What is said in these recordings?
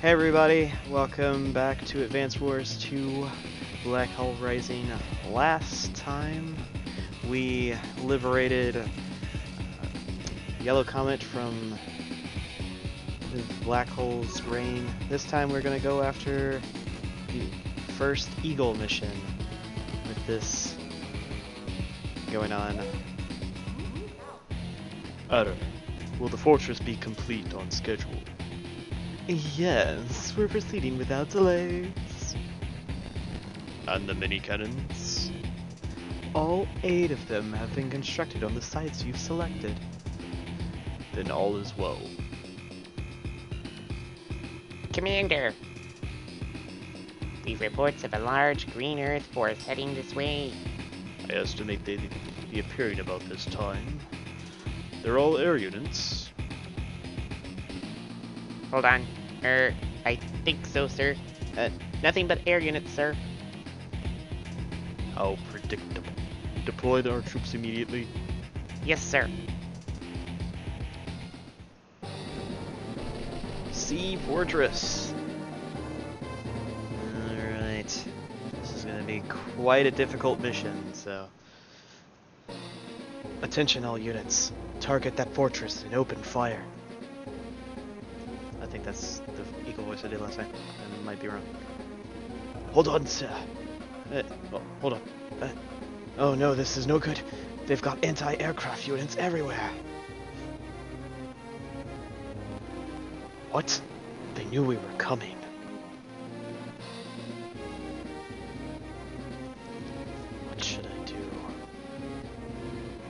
Hey everybody, welcome back to Advance Wars 2 Black Hole Rising. Last time we liberated Yellow Comet from the black hole's reign. This time we're gonna go after the first Eagle mission with this going on. Adam, will the fortress be complete on schedule? Yes, we're proceeding without delays. And the mini cannons? All 8 of them have been constructed on the sites you've selected. Then all is well. Commander, we've reports of a large green Earth force heading this way. I estimate they'd be appearing about this time. They're all air units. Hold on. I think so, sir. Nothing but air units, sir. How predictable. Deploy our troops immediately. Yes, sir. Sea Fortress. Alright. This is gonna be quite a difficult mission, so. Attention all units. Target that fortress and open fire. I think that's the Eagle voice I did last time. I might be wrong. Hold on, sir. Hold on. Oh no, this is no good. They've got anti-aircraft units everywhere. What? They knew we were coming. What should I do?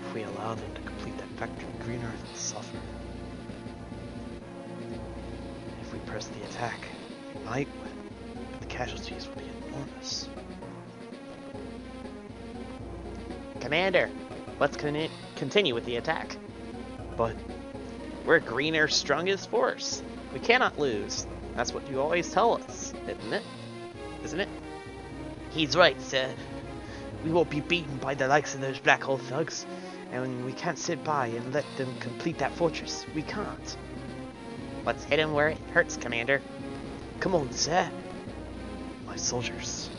If we allow them to complete that factory, Green Earth will suffer. If we press the attack, we might win, but the casualties will be enormous. Commander, let's continue with the attack. But We're Green Earth's strongest force. We cannot lose. That's what you always tell us, isn't it? Isn't it? He's right, sir. We won't be beaten by the likes of those black hole thugs, and we can't sit by and let them complete that fortress. We can't. Let's hit him where it hurts, Commander. Come on, sir. my soldiers.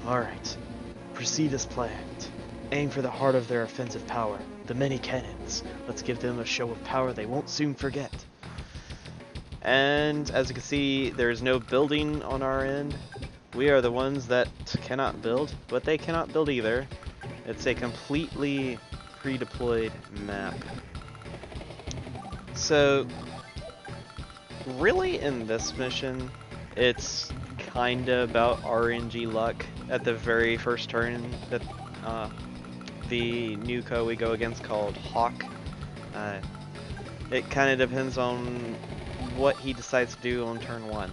Alright. Proceed as planned. Aim for the heart of their offensive power, the many cannons. Let's give them a show of power they won't soon forget. And as you can see, there's no building on our end. We are the ones that cannot build, but they cannot build either. It's a completely pre-deployed map. So, really in this mission, it's kinda about RNG luck at the very first turn that the Nuco we go against called Hawk. It kinda depends on what he decides to do on turn 1.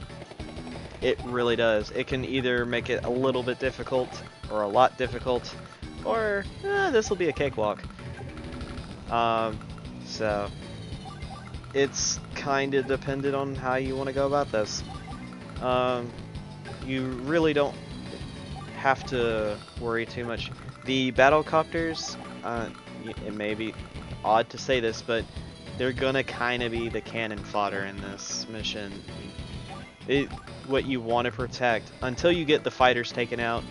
It really does. It can either make it a little bit difficult or a lot difficult, or this will be a cakewalk. So it's kind of dependent on how you want to go about this. You really don't have to worry too much. The battlecopters, it may be odd to say this, but they're gonna kind of be the cannon fodder in this mission. What you want to protect until you get the fighters taken out.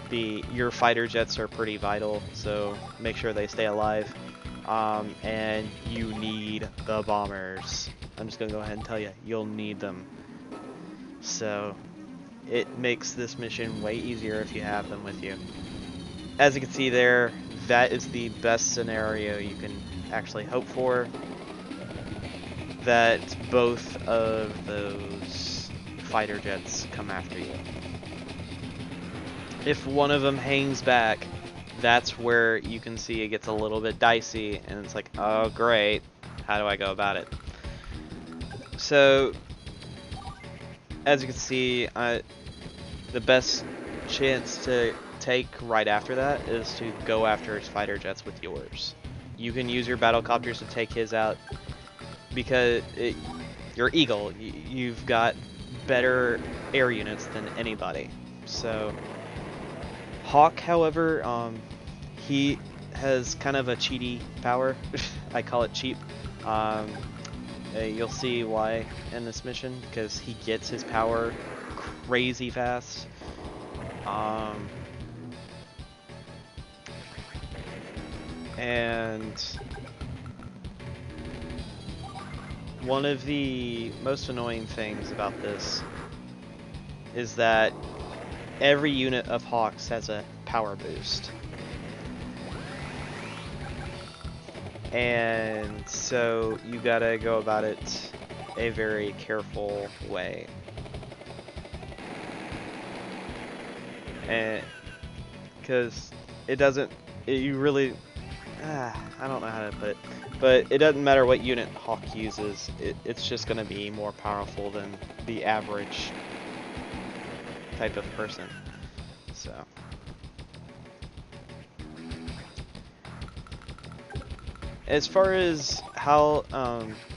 Your fighter jets are pretty vital, so make sure they stay alive. And you need the bombers. I'm just gonna go ahead and tell you, you'll need them. So it makes this mission way easier if you have them with you. As you can see there, that is the best scenario you can actually hope for. That both of those fighter jets come after you. If one of them hangs back, that's where you can see it gets a little bit dicey, and it's like, oh great, how do I go about it? So, as you can see, the best chance to take right after that is to go after his fighter jets with yours. You can use your battlecopters to take his out, because you're Eagle, you've got better air units than anybody. So Hawk, however, he has kind of a cheaty power. I call it cheap. You'll see why in this mission, because he gets his power crazy fast. And one of the most annoying things about this is that every unit of Hawks has a power boost. And so you gotta go about it a very careful way. And because it doesn't, you really, I don't know how to put it, but it doesn't matter what unit Hawk uses, it's just gonna be more powerful than the average type of person. So. As far as how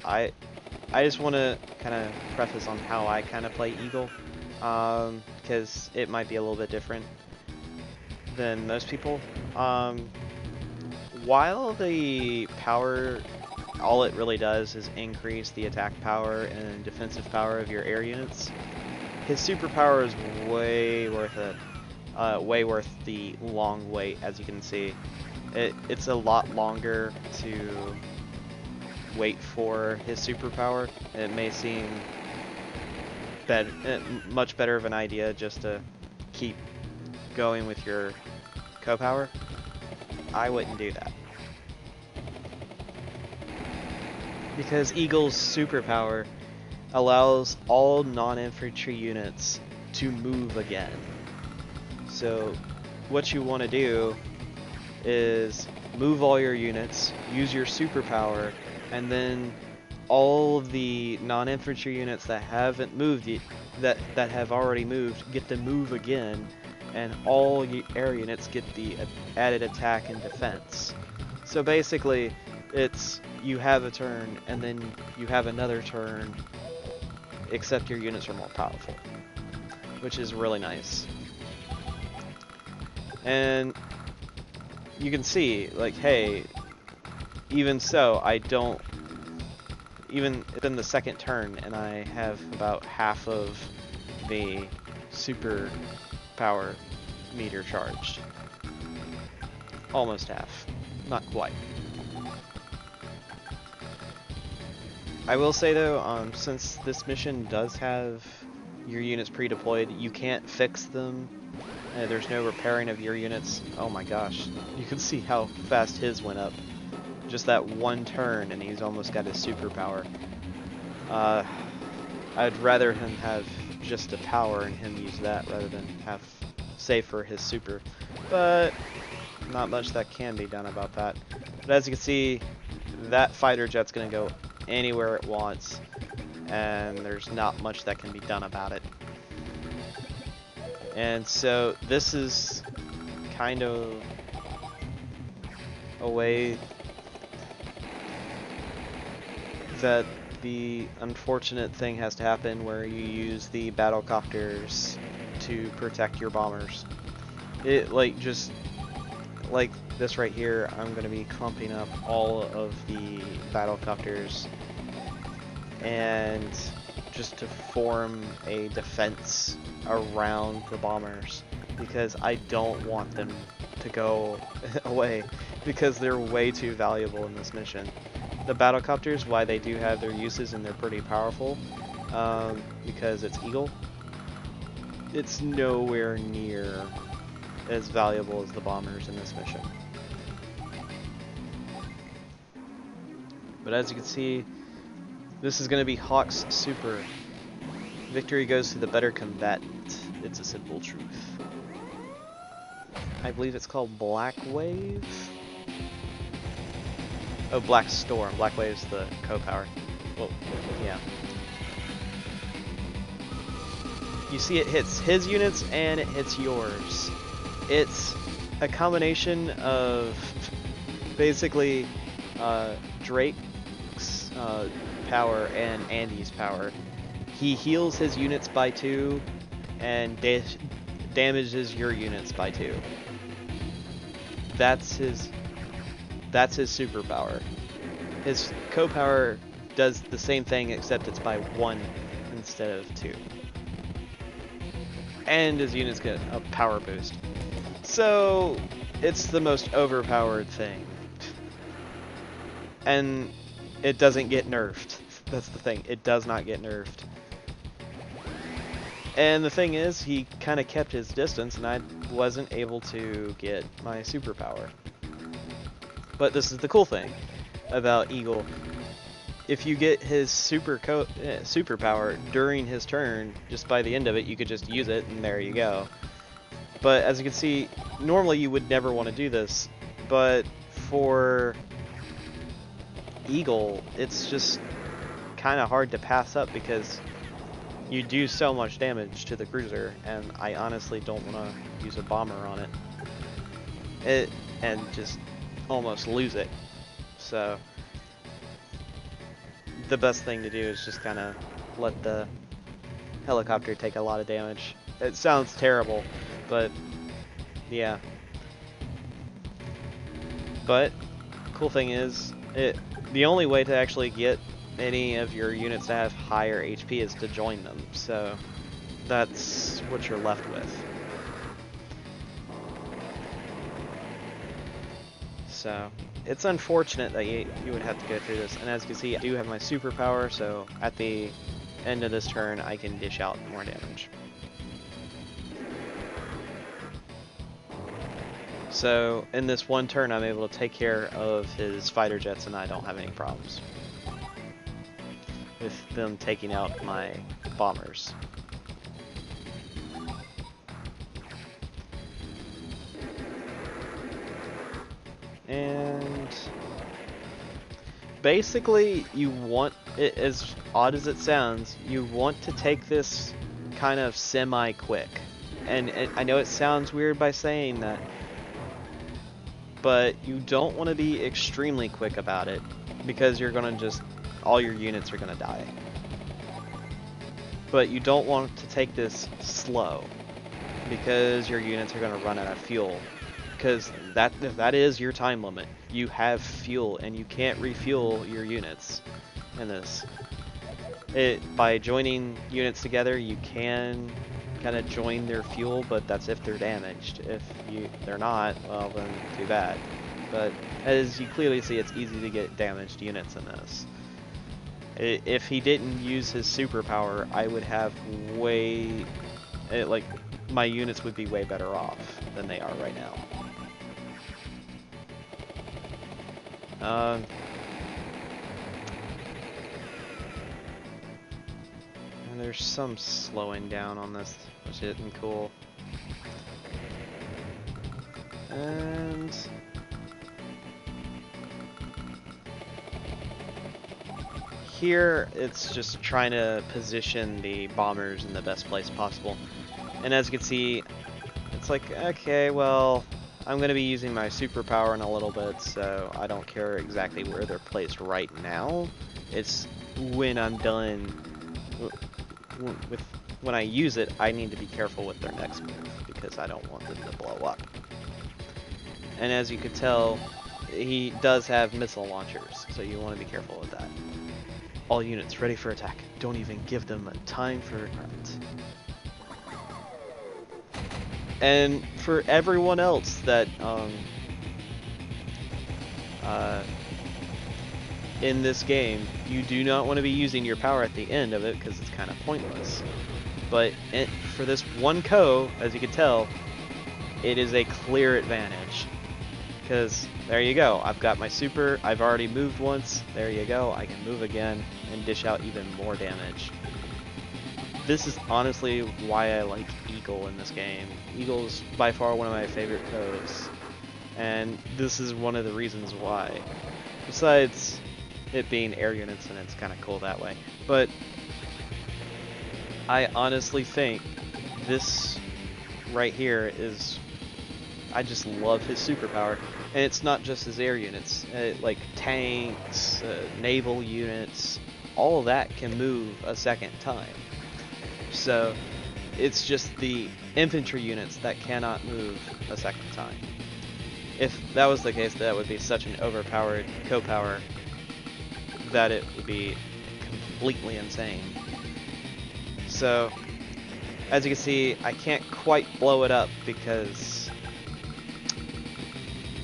I just want to kind of preface on how I kind of play Eagle, because it might be a little bit different than most people. While the power, all it really does is increase the attack power and defensive power of your air units, his superpower is way worth it. Way worth the long wait, as you can see. It's a lot longer to wait for his superpower. It may seem much better of an idea just to keep going with your co-power. I wouldn't do that. Because Eagle's superpower allows all non-infantry units to move again. So what you want to do is move all your units, use your superpower, and then all the non-infantry units that haven't moved yet, that have already moved, get to move again, and all air units get the added attack and defense. So basically, it's you have a turn, and then you have another turn, except your units are more powerful, which is really nice. And you can see, like, hey, even so, I don't, even in the second turn, and I have about half of the super power meter charged. Almost half. Not quite. I will say though, since this mission does have your units pre-deployed, you can't fix them. There's no repairing of your units. Oh my gosh, you can see how fast his went up. Just that one turn and he's almost got his superpower. I'd rather him have just a power and him use that rather than have save for his super. But not much that can be done about that. But as you can see, that fighter jet's gonna go anywhere it wants, and there's not much that can be done about it. And so this is kind of a way that the unfortunate thing has to happen where you use the battlecopters to protect your bombers. It just like this right here, I'm going to be clumping up all of the battlecopters and just to form a defense around the bombers, because I don't want them to go away because they're way too valuable in this mission. The battlecopters, why they do have their uses and they're pretty powerful, because it's Eagle, it's nowhere near as valuable as the bombers in this mission. But as you can see, this is going to be Hawk's super. Victory goes to the better combatant. It's a simple truth. I believe it's called Black Wave. Oh, Black Storm. Black Wave's the co-power. Well, yeah. You see it hits his units and it hits yours. It's a combination of basically Drake's power and Andy's power. He heals his units by 2 and damages your units by 2. That's his superpower. His co-power does the same thing except it's by 1 instead of 2. And his units get a power boost. So it's the most overpowered thing. And it doesn't get nerfed. That's the thing. It does not get nerfed. And the thing is, he kind of kept his distance, and I wasn't able to get my superpower. But this is the cool thing about Eagle. If you get his superpower during his turn, just by the end of it, you could just use it, and there you go. But as you can see, normally you would never want to do this, but for Eagle, it's just kind of hard to pass up because you do so much damage to the cruiser, and I honestly don't want to use a bomber on it. And just almost lose it. So the best thing to do is just kind of let the helicopter take a lot of damage. It sounds terrible, but yeah. But cool thing is, the only way to actually get any of your units to have higher HP is to join them, so that's what you're left with. So it's unfortunate that you would have to go through this, and as you can see, I do have my superpower, so at the end of this turn I can dish out more damage. So in this one turn I'm able to take care of his fighter jets, and I don't have any problems with them taking out my bombers. And basically, you want it, as odd as it sounds, you want to take this kind of semi-quick. And I know it sounds weird by saying that, but you don't want to be extremely quick about it, because you're gonna just, all your units are gonna die. But you don't want to take this slow, because your units are gonna run out of fuel. Because that is your time limit. You have fuel, and you can't refuel your units in this. By joining units together, you can kind of join their fuel, but that's if they're damaged. If they're not, well then too bad. But as you clearly see, it's easy to get damaged units in this. If he didn't use his superpower, I would have like my units would be way better off than they are right now. And there's some slowing down on this, which isn't cool. And here it's just trying to position the bombers in the best place possible. And as you can see, it's like, okay, well, I'm going to be using my superpower in a little bit, so I don't care exactly where they're placed right now. It's when I'm done with when I use it, I need to be careful with their next move, because I don't want them to blow up. And as you can tell, he does have missile launchers, so you want to be careful with that. All units ready for attack. Don't even give them a time for regret. And for everyone else that in this game, you do not want to be using your power at the end of it, because it's kind of pointless. But for this one co, as you can tell, it is a clear advantage. Because there you go, I've got my super, I've already moved once, there you go, I can move again and dish out even more damage. This is honestly why I like Eagle in this game. Eagle's by far one of my favorite codes, and this is one of the reasons why. Besides it being air units, and it's kind of cool that way. But I honestly think this right here is, I just love his superpower. And it's not just his air units, like tanks, naval units, all of that can move a second time. So it's just the infantry units that cannot move a second time. If that was the case, that would be such an overpowered co-power that it would be completely insane. So, as you can see, I can't quite blow it up because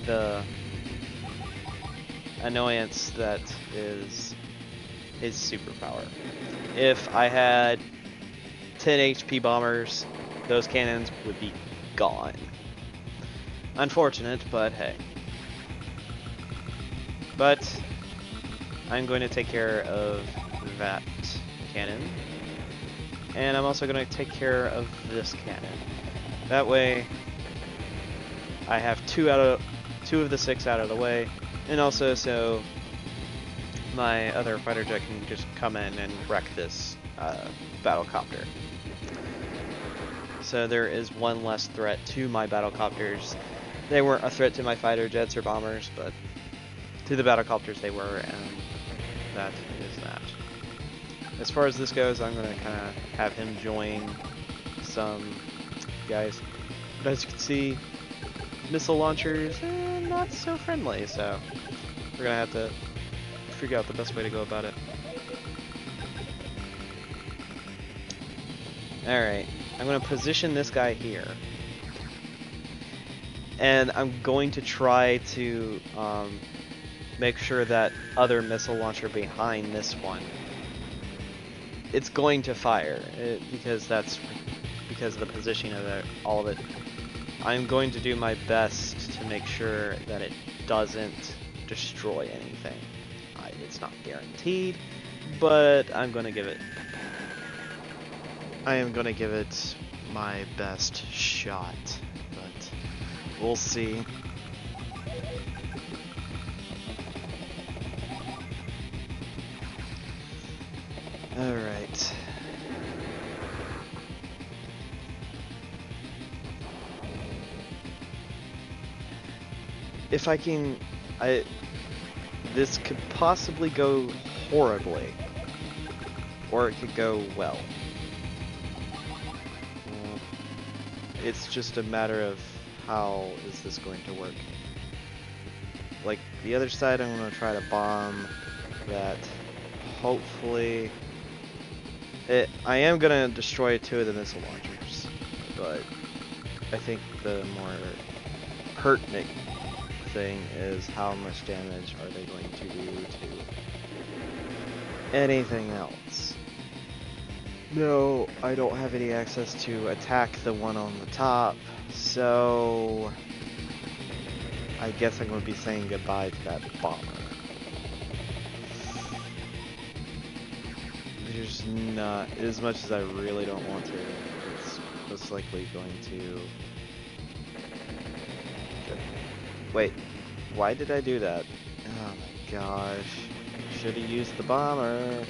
the annoyance that is his superpower. If I had 10 HP bombers, those cannons would be gone. Unfortunate, but hey. But I'm going to take care of that cannon. And I'm also going to take care of this cannon. That way, I have two of the 6 out of the way, and also so my other fighter jet can just come in and wreck this battlecopter. So there is one less threat to my battlecopters. They weren't a threat to my fighter jets or bombers, but to the battlecopters they were, and that is that. As far as this goes, I'm going to kind of have him join some guys. But as you can see, missile launchers, not so friendly, so we're going to have to figure out the best way to go about it. Alright, I'm going to position this guy here. And I'm going to try to make sure that other missile launcher behind this one, it's going to fire, because that's because of the positioning of all of it. I'm going to do my best to make sure that it doesn't destroy anything. It's not guaranteed, but I am going to give it my best shot, but we'll see. Alright. If I can, this could possibly go horribly, or it could go well. It's just a matter of how is this going to work. Like the other side, I'm going to try to bomb that. Hopefully, I am going to destroy 2 of the missile launchers, but I think the more pertinent thing is how much damage are they going to do to anything else. No, I don't have any access to attack the one on the top, so I guess I'm going to be saying goodbye to that bomber. There's not, as much as I really don't want to, it's most likely going to... Wait, why did I do that? Oh my gosh, should have used the bomber.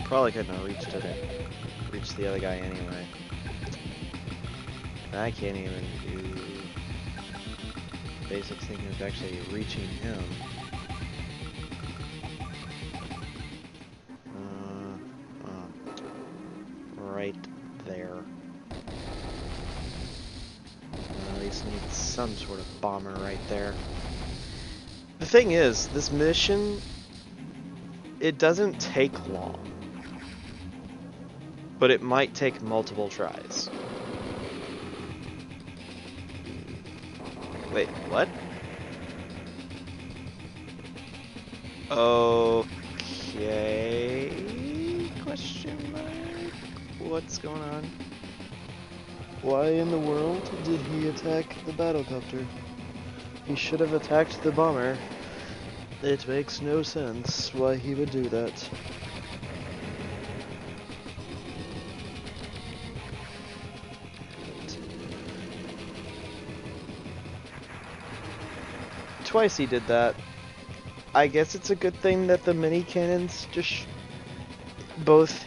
Probably couldn't have reached the other guy anyway. I can't even do basic thing of actually reaching him. Right there. At least need some sort of bomber right there. The thing is, this mission, it doesn't take long, but it might take multiple tries. Wait, what? Okay, question mark? What's going on? Why in the world did he attack the battlecopter? He should have attacked the bomber. It makes no sense why he would do that. Twice he did that. I guess it's a good thing that the mini cannons just both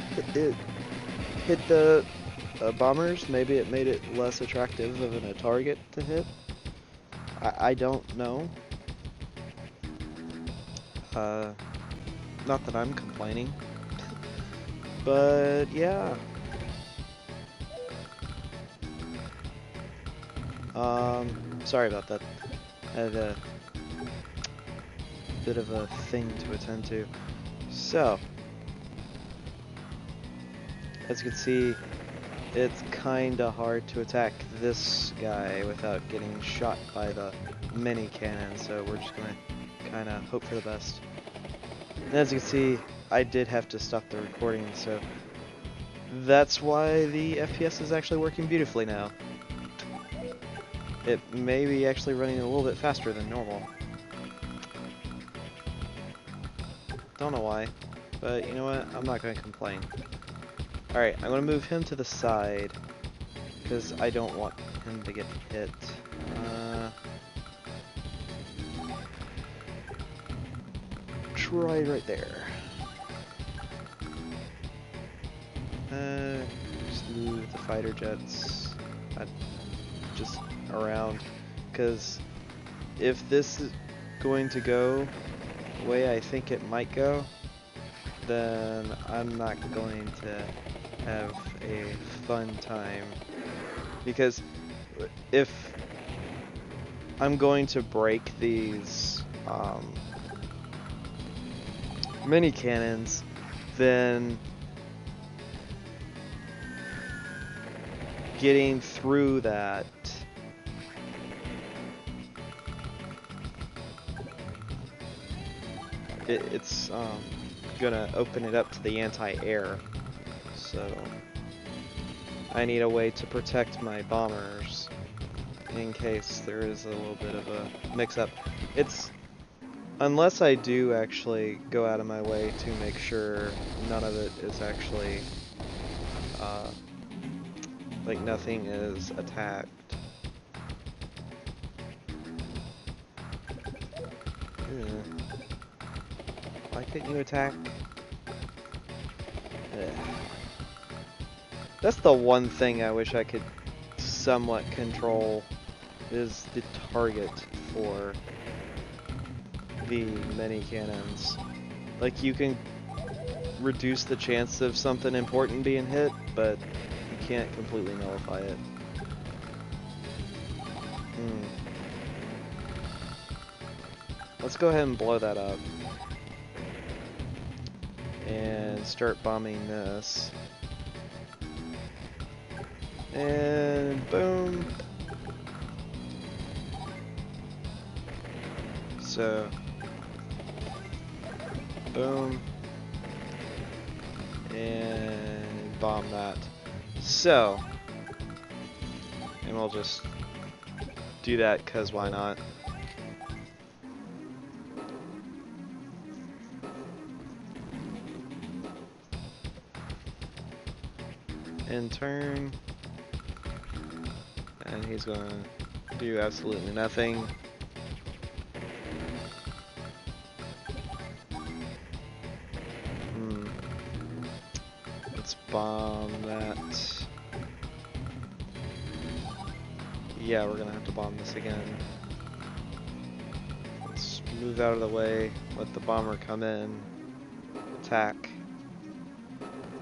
hit the bombers. Maybe it made it less attractive of a target to hit. I don't know. Not that I'm complaining. But yeah. Sorry about that. I had to bit of a thing to attend to. So, as you can see, it's kinda hard to attack this guy without getting shot by the mini cannon, so we're just gonna kinda hope for the best. And as you can see, I did have to stop the recording, so that's why the FPS is actually working beautifully now. It may be actually running a little bit faster than normal. Don't know why, but you know what? I'm not going to complain. Alright, I'm going to move him to the side, because I don't want him to get hit. Try right there. Just move the fighter jets just around, because if this is going to go the way I think it might go, then I'm not going to have a fun time, because if I'm going to break these mini cannons, then getting through that it's gonna open it up to the anti-air, so I need a way to protect my bombers in case there is a little bit of a mix-up. It's unless I do actually go out of my way to make sure none of it is actually like nothing is attacked. Why couldn't you attack? Ugh. That's the one thing I wish I could somewhat control, is the target for the mini cannons. Like, you can reduce the chance of something important being hit, but you can't completely nullify it. Let's go ahead and blow that up. And start bombing this. And boom. So, boom. And bomb that. So, and we'll just do that because why not? In turn, and he's gonna do absolutely nothing. Let's bomb that. Yeah, we're gonna have to bomb this again. Let's move out of the way, let the bomber come in, attack.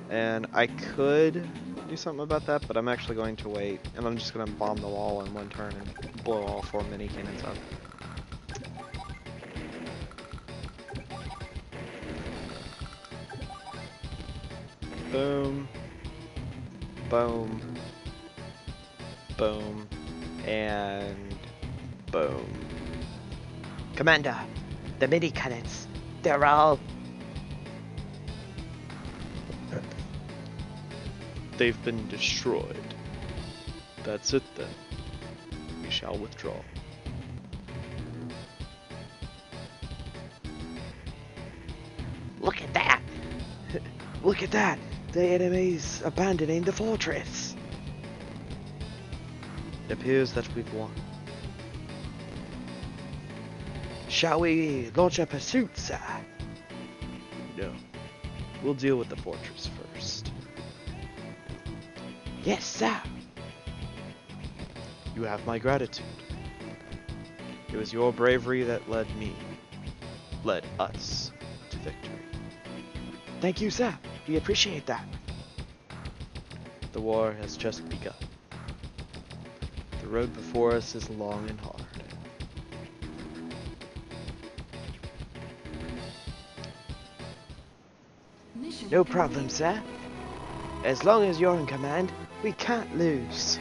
And I could do something about that, but I'm actually going to wait, and I'm just going to bomb the wall in one turn and blow all 4 mini cannons up. Boom, boom, boom, and boom. Commander, the mini cannons, they're all... They've been destroyed. That's it then. We shall withdraw. Look at that! Look at that! The enemy's abandoning the fortress! It appears that we've won. Shall we launch a pursuit, sir? No. We'll deal with the fortress first. Yes, sir. You have my gratitude. It was your bravery that led us to victory. Thank you, sir. We appreciate that. The war has just begun. The road before us is long and hard. No problem, sir. As long as you're in command, we can't lose.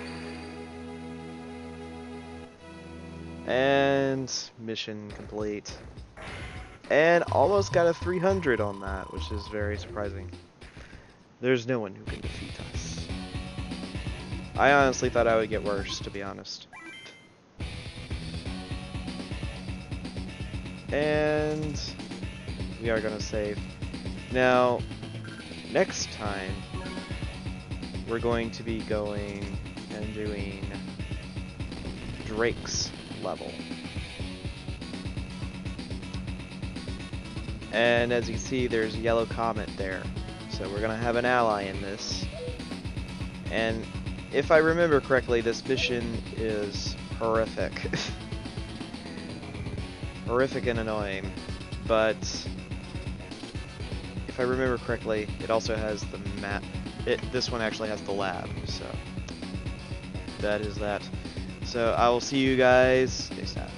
And mission complete. And almost got a 300 on that, which is very surprising. There's no one who can defeat us. I honestly thought I would get worse, to be honest. And we are gonna save. Now, next time, we're going to be going and doing Drake's level. And as you see, there's a yellow comet there. So we're gonna have an ally in this. And if I remember correctly, this mission is horrific. Horrific and annoying. But if I remember correctly, it also has the map. This one actually has the lab, so that is that. So I will see you guys next time.